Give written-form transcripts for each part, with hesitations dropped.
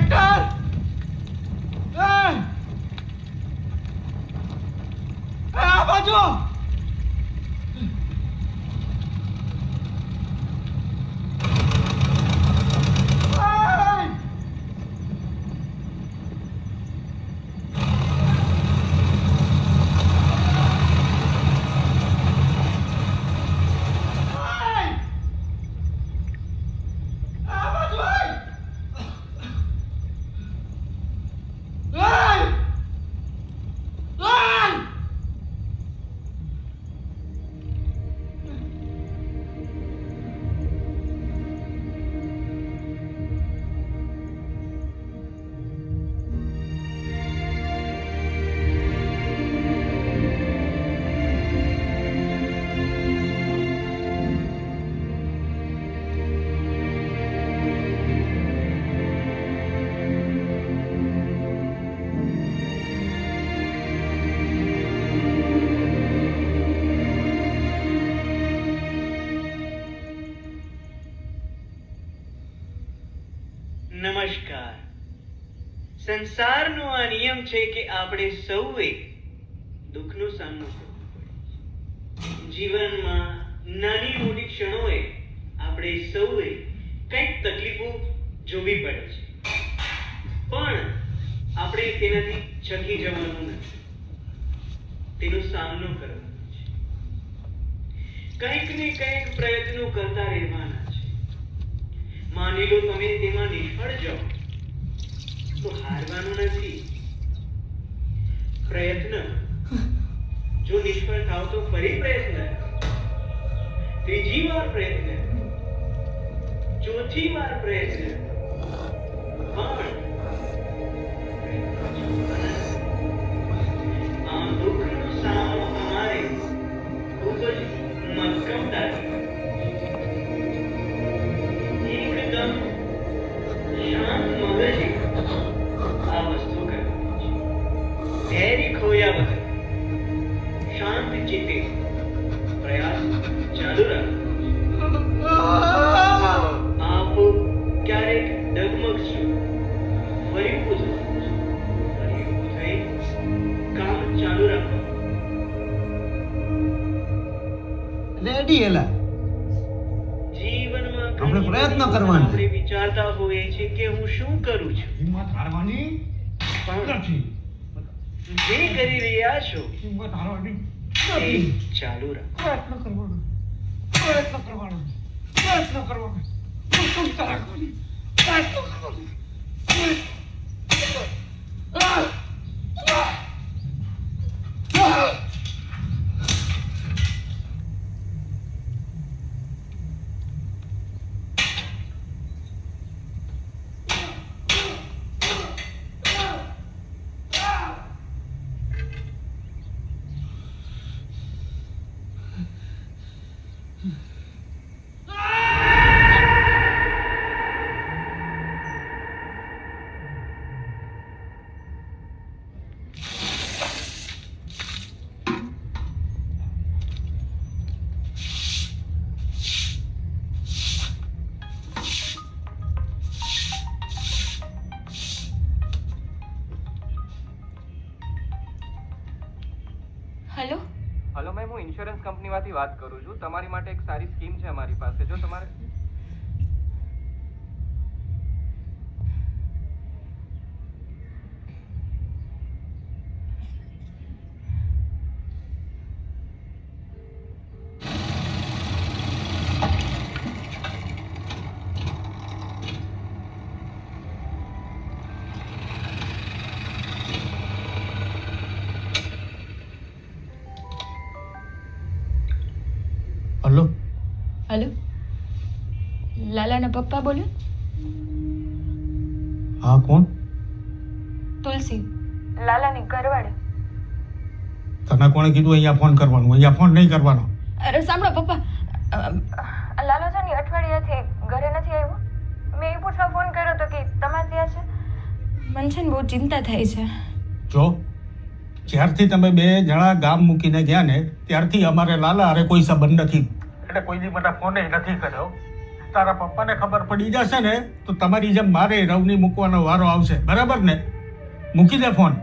Tractor આ બાજુ નમસ્કાર. સંસારનો આ નિયમ છે કે આપણે સૌએ દુઃખનો સામનો કરવો પડે. જીવનમાં નાની મોટી ક્ષણોએ આપણે સૌએ કંઈક તકલીફો જોવી પડે છે, પણ આપણે તેનાથી છકી જવાનું નથી, તેનો સામનો કરવાનો છે. કંઈક ને કંઈક પ્રયત્નો કરતા રહેવાના છે. માની લો તમે તેમાં નિષ્ફળ જાઓ તો હારવાનું નથી. પ્રયત્ન જો નિષ્ફળ થાવ તો ફરી પ્રયત્ન, ત્રીજી વાર પ્રયત્ન, ચોથી વાર પ્રયત્ન, પણ આ દુઃખનો સામનો તમારે ખૂબ જ મક્કમતાથી એકદમ શાંત મગજે આ વસ્તુ કરવાની છે. ધૈર્ય ખોયા વગર શાંત ચિત્તે પ્રયાસ ચાલુ રાખવો. આપ ક્યારેક ડગમગશો, ફરી ઊભું થવાનું છે, ફરી ઊભું થઈ કામ ચાલુ રાખો. રેડી એલા જીવનમાં આપણે પ્રયત્ન કરવાનો. આપણે વિચારતા હોઈએ છીએ કે હું શું કરું છું, હિંમત હારવાની નથી. જે કરી રહ્યા છો હિંમત હારવાની એ ચાલુ રાખો. પ્રયત્ન કરવાનો, પ્રયત્ન કરવાનો, પ્રયત્ન કરવાનો, મક્કમતા રાખવાની, પ્રયત્ન કરવાનો. હેલો હેલો મેમ, હું ઇન્સ્યોરન્સ કંપનીમાંથી વાત કરું છું. તમારી માટે એક સારી સ્કીમ છે અમારી પાસે. જો તમારે હલો હેલો લાલાના પપ્પા બોલો. હા કોણ? તુલસી, લાલાની ઘરવાળી. તને કોણે કીધું અહીંયા ફોન કરવાનું? અહીંયા ફોન નહીં કરવાનો. અરે સાંભળો પપ્પા, લાલો છે ને અઠવાડિયાથી ઘરે નથી આવ્યો. મેં એ પૂછવા ફોન કર્યો હતો કે તમારે ત્યાં છે. મને છે ને બહુ ચિંતા થાય છે. જો જ્યારથી તમે બે જણા ગામ મૂકીને ગયા ને ત્યારથી અમારે લાલા અરે કોઈ સંબંધ નથી. એટલે કોઈ દી મને ફોન નથી કર્યો. તારા પપ્પાને ખબર પડી જશે ને તો તમારી જેમ મારે રવની મૂકવાનો વારો આવશે, બરાબર ને? મૂકી દે ફોન.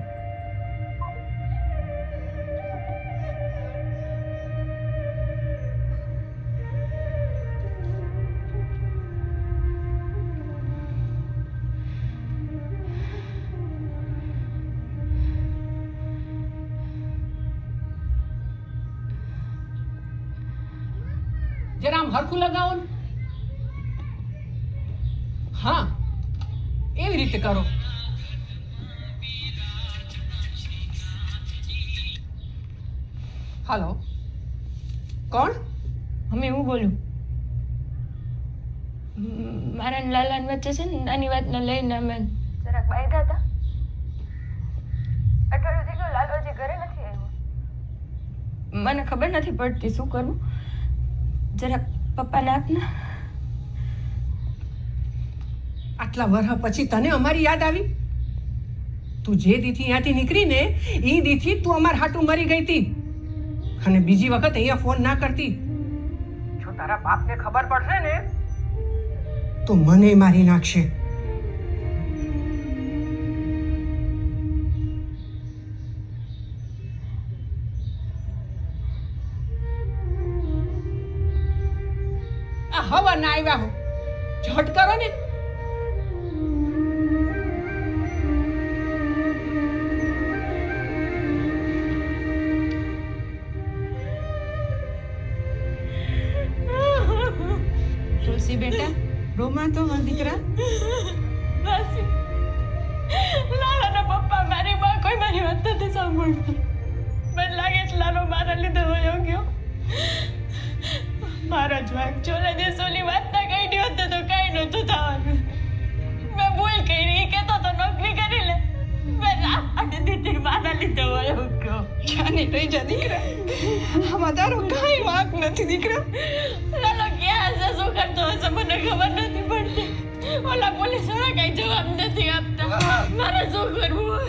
જરા આમ હરખું લગાવો ને. હા, એવી રીતે કરો. હાલો, કોણ? મમ્મી હું બોલું. મારા ને લાલાની વચ્ચે છે ને નાની વાતને લઈને અમે જરાક બાંધ્યા હતા. અઠવાડિયું થઈ ગયું લાલો હજી ઘરે નથી આવ્યો. મને ખબર નથી પડતી શું કરવું. જરાક પપ્પાને આપના. આટલા વર્ષ પછી તને અમારી યાદ આવી? તું જે દીથી અહીંયાથી નીકળી ને એ દીથી તું અમાર હાટું મરી ગઈ હતી અને બીજી વખત અહીંયા ફોન ના કરતી. જો તારા બાપને ખબર પડશે ને તો મને મારી નાખશે. આ હવા ના આવ્યા હો, ઝટ કરો ને. તુલસી બેટા, રોમા તો દીકરા. માસી, લાલાના પપ્પા મારી માં કોઈ મારી વાત નથી સાંભળતા. મને લાગે છે લાલો મારા લીધે વયો ગયો. મારો જવાક ચોલે દેશોની વાત ના કહી હોત તો કઈ નહોતું થવાનું. મેં ભૂલ કરી, એ કહેતો તો નોકરી કરી લે. મેં રાત દીધી મારા લીધે વયો ગયો. જાને રહી જા દીકરા, આમાં તારો કાંઈ વાંક નથી દીકરા. લાલો ક્યાં હશે, શું કરતો હશે મને ખબર નથી પડતી. ઓલા પોલીસ વાળા કઈ જવાબ નથી આપતા. મારે શું કરવું?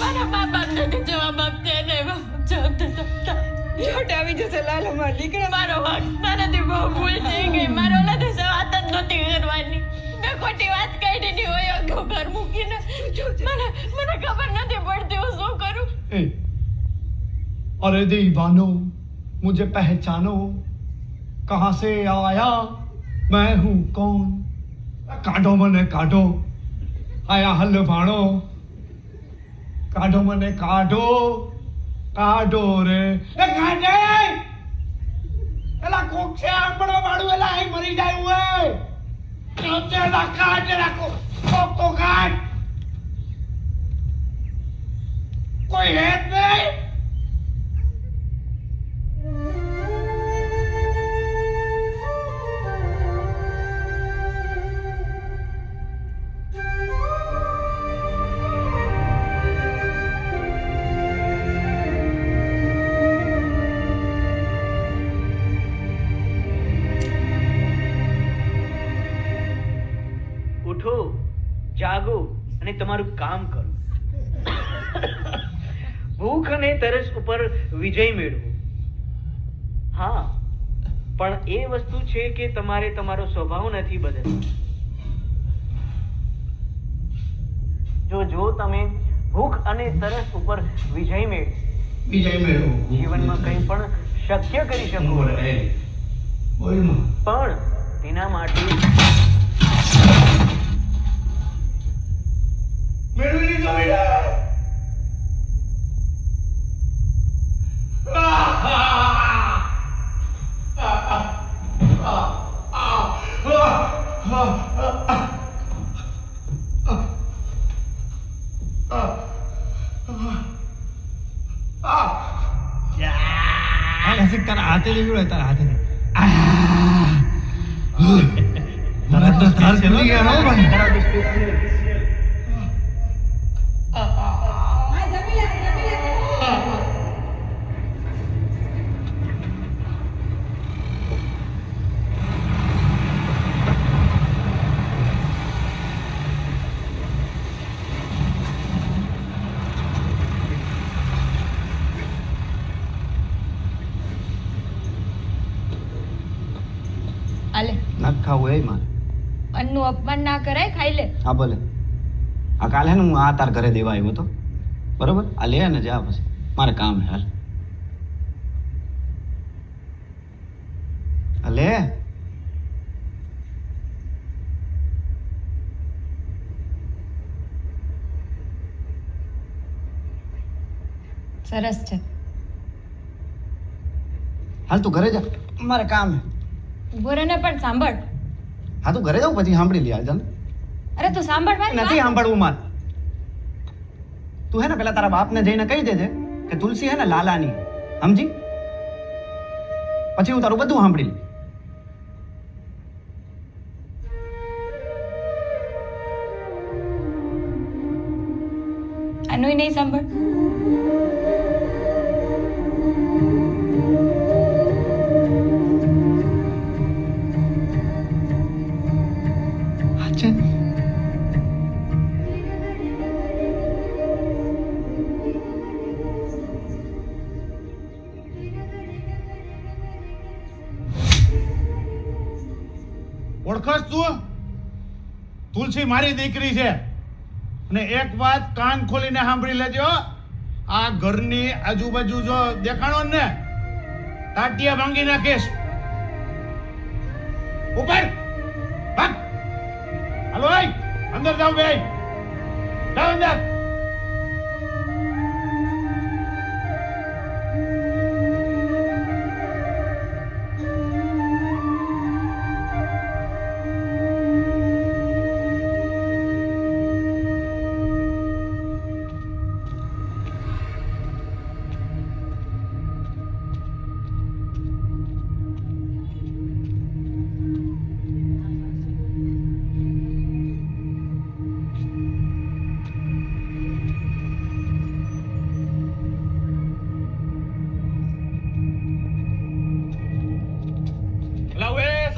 મારા મા બાપ નથી જવાબ આપતા, એને જવાબ નથી આપતા. ઝટ આવી જશે લાલો માર દીકરા. મારો હક મારાથી બહુ ભૂલ થઈ ગઈ. મારો ઓલા દિવસે વાત જ નહોતી કરવાની. મેં ખોટી વાત કરી ની હોય ઘર મૂકીને. મને ખબર નથી પડતી હું શું કરું. अरे दीवानो मुझे पहचानो कहाँ से आया मैं हूँ कौन काढ़ो मने काढ़ो आया हलवाणो काढ़ो मने काढ़ो काढ़ो रे ए काढ़े एला कोक से आंबड़ो वाળું એલા અહીં મરી જાય ઓય નોતે લા કાઢ રાખો કોક તો કાઢ કોઈ હેત નહીં. ઉઠો, જાગો અને તમારું કામ કરો. ભૂખ અને તરસ ઉપર વિજય મેળવો. હા, પણ એ વસ્તુ છે કે તમારે તમારો સ્વભાવ નથી બદલવો. જો તમે ભૂખ અને તરસ ઉપર વિજય મેળવો, જીવનમાં કંઈ પણ શક્ય કરી શકો. પણ તેના માટે મેળવી લીધો બેટા. તારા હાથે નીકળ્યો, તારા હાથે તારા તો ધાર ચલી ગયા હો ભાઈ. આલે નથી ખાવું એ મારે. અન્નનું અપમાન ના કરાય, ખાઈ લે. હા ભલે. આ કાલે ને હું આ તાર ઘરે દેવા આવ્યો હતો બરોબર. આ લે ને જા પછી મારે કામ હે. હાલ આ લે. સરસ છે. હાલ તું ઘરે જા, મારે કામ હે. ઉભો રહે ને પણ સાંભળ. હા તું ઘરે જાઉં પછી સાંભળી લે. હાલ ચાલ. અરે તું સાંભળ મારી નથી વાત. સાંભળવું મારે. તું હે ને પેલા તારા બાપને જઈને કહી દેજે કે તુલસી હે ને લાલાની, સમજી? પછી હું તારું બધું સાંભળી લઉં. આનુંય નહીં સાંભળ. અચ્છા. ઓળખસ તું? તુલસી મારી દીકરી છે. અને એક વાત કાન ખોલીને સાંભળી લેજો, આ ઘરની આજુબાજુ જો દેખાણો ને તાટિયા ભાંગી નાખીશ. ઉપર ભાગ. હાલો ભાઈ, અંદર જાઓ બે. જાઓ અંદર.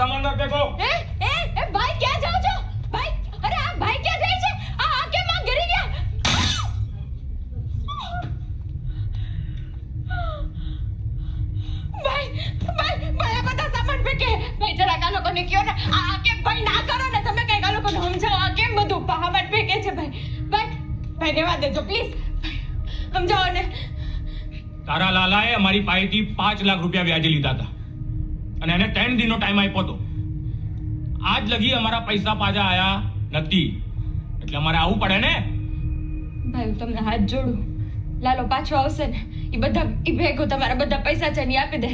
સામાન દેખો. એ ભાઈ ક્યાં જાઓ છો? ભાઈ, અરે આ ભાઈ ક્યાં જાય છે? આ કેમ આ ઘરે ગયા? ભાઈ આ બધા સામાન ફેંકે. ભાઈ જરાક આ લોકોને કયો ને, આ કેમ ભાઈ ના કરો ને, તમે કઈક આ લોકોને સમજાવો. આ કેમ બધું સામાન ફેંકે છે? ભાઈ રહેવા દેજો પ્લીઝ. સમજાવો ને. તારા લાલાએ અમારી પાસેથી 5 લાખ રૂપિયા વ્યાજે લીધા હતા અને એને 3 દિનનો ટાઈમ આપ્યો હતો. આજ લગી અમારા પૈસા પાછા આયા નથી, એટલે અમારે આવવું પડે ને. ભાઈ હું તમને હાથ જોડું, લાલો પાછો આવશે ને એ ભેગો તમારા બધા પૈસા છે ને ઈ આપી દે.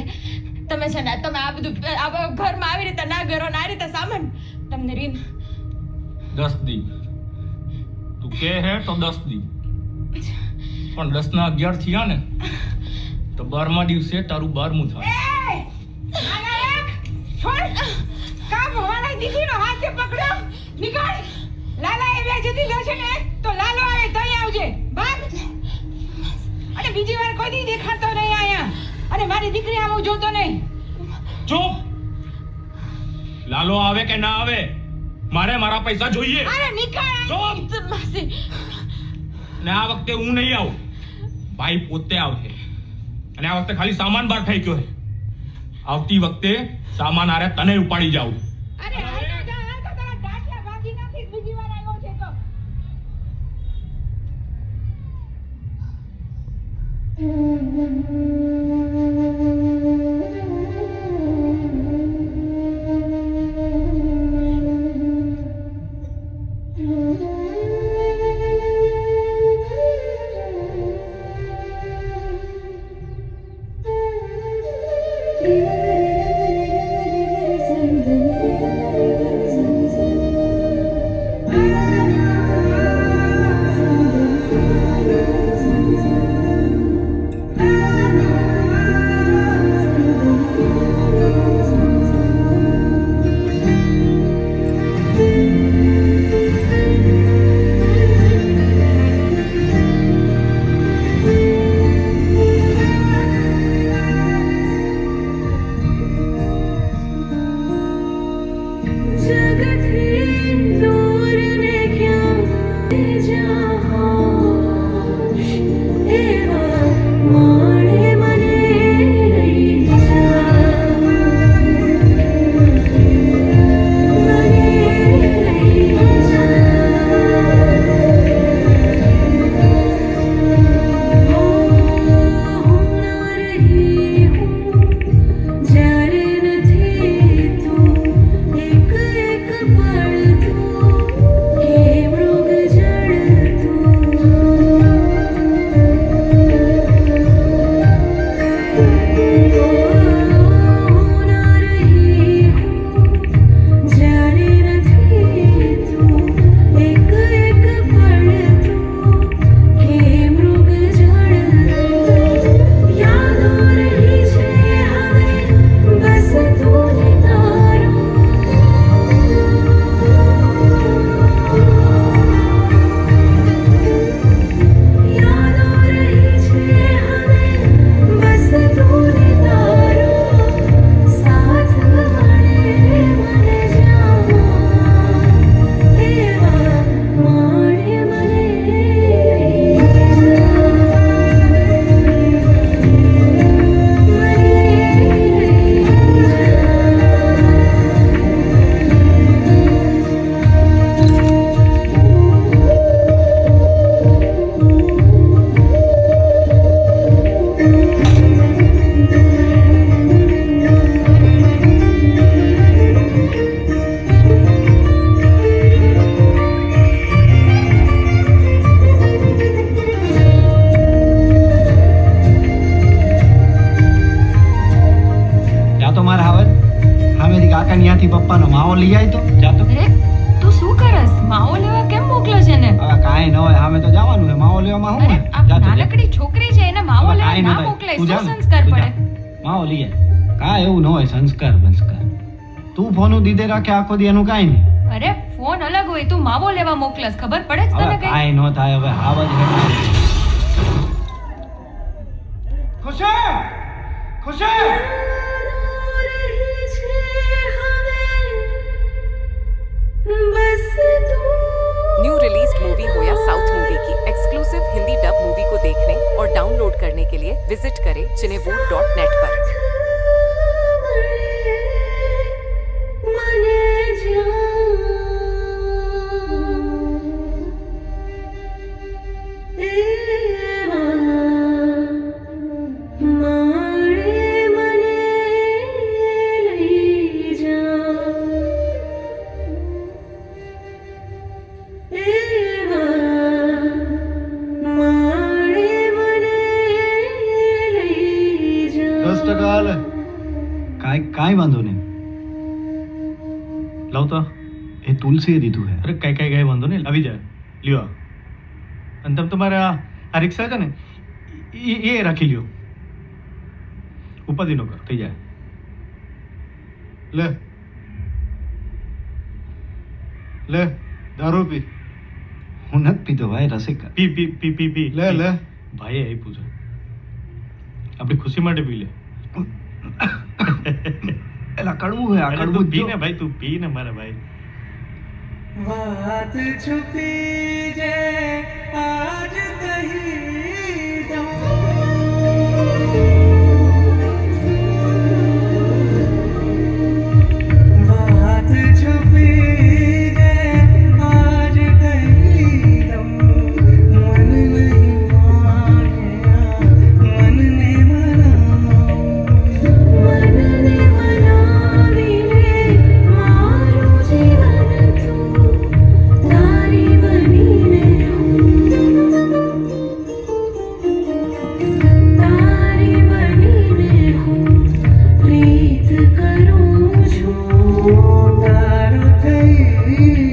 તમે છે ને તમે આ બધું આ ઘરમાં આવી રીતે ના કરો ને આ રીતે સામાન તમને રીન 10 દી તું કે હે તો 10 દી, પણ 10 ના 11 થયા ને તો 12મા દિવસે તારું 12મું થાય. કામ મારા દીકરીનો હાથ પકડો, નીકળ. લાલા એ વ્યાજે દીધો છે ને તો લાલો આવે તઈ આવજે. ભાગ. અને બીજી વાર કોઈ દી દેખાતો નહીં આયા. અને મારી દીકરી આવું જોતો નહીં. ચૂપ. લાલો આવે કે ના આવે, મારે મારા પૈસા જોઈએ. અરે નીકળ. માસી ને આ વખતે હું નહીં આવું, ભાઈ પોતે આવશે. અને આ વખતે ખાલી સામાન બહાર થઈ ગયો છે. આવતી વખતે સામાન આરે તને ઉપાડી જાઉં. અરે હાલ તો તારા ડાટિયા ભાગી નાખી. બીજી વાર આવ્યો છે તો માવો લઈ આવી તો જા તો અરે તું શું કરસ? માવો લેવા કેમ મોકલે છે ને? હવે કાંઈ ન હોય સામે તો જવાનું છે માવો લેવામાં શું અરે હોય આ જા તો જા. નાનકડી છોકરી છે એને માવો હવે લેવા કાંઈ ન ના થાય. મોકલાય. તું જા શું ને. સંસ્કાર તું જા. પડે? માવો લઈ આય. કાંઈ એવું ન હોય સંસ્કાર બંસ્કાર તું ફોનું દીધે રાખે આખો દી એનું કાંઈ નહીં અરે ફોન અલગ હોય, તું માવો લેવા મોકલસ, ખબર પડે છે હવે તને કઈ? કાંઈ ન થાય હવે હાવ જ ખુશી ખુશી न्यू रिलीज्ड मूवी हो या साउथ मूवी की एक्सक्लूसिव हिंदी डब मूवी को देखने और डाउनलोड करने के लिए विजिट करें cinewood.net पर। કાંઈ વાંધો નહીં લાવ તો એ તુલસીએ દીધું છે અરે કઈ વાંધો નહીં આવી જાય લ્યો અને તમે તમારે આ રિક્ષા છે ને એ રાખી લ્યો ઉપાધિ નો કર થઈ જાય લે લે દારૂ પી હું નથી પીતો ભાઈ રસિકા પી પી પી પી પી લે લે ભાઈએ આપ્યું છે આપણી ખુશી માટે પી લે એલા કડવું છે આ અરે કડવું તું જ પી જો. ને ભાઈ તું પી ને મારા ભાઈ વાત છુપી જે આજ કહી દઉં વાત છુપી જે આજ કહી દઉં મન નહીં માન્યા મનને તારું થઈ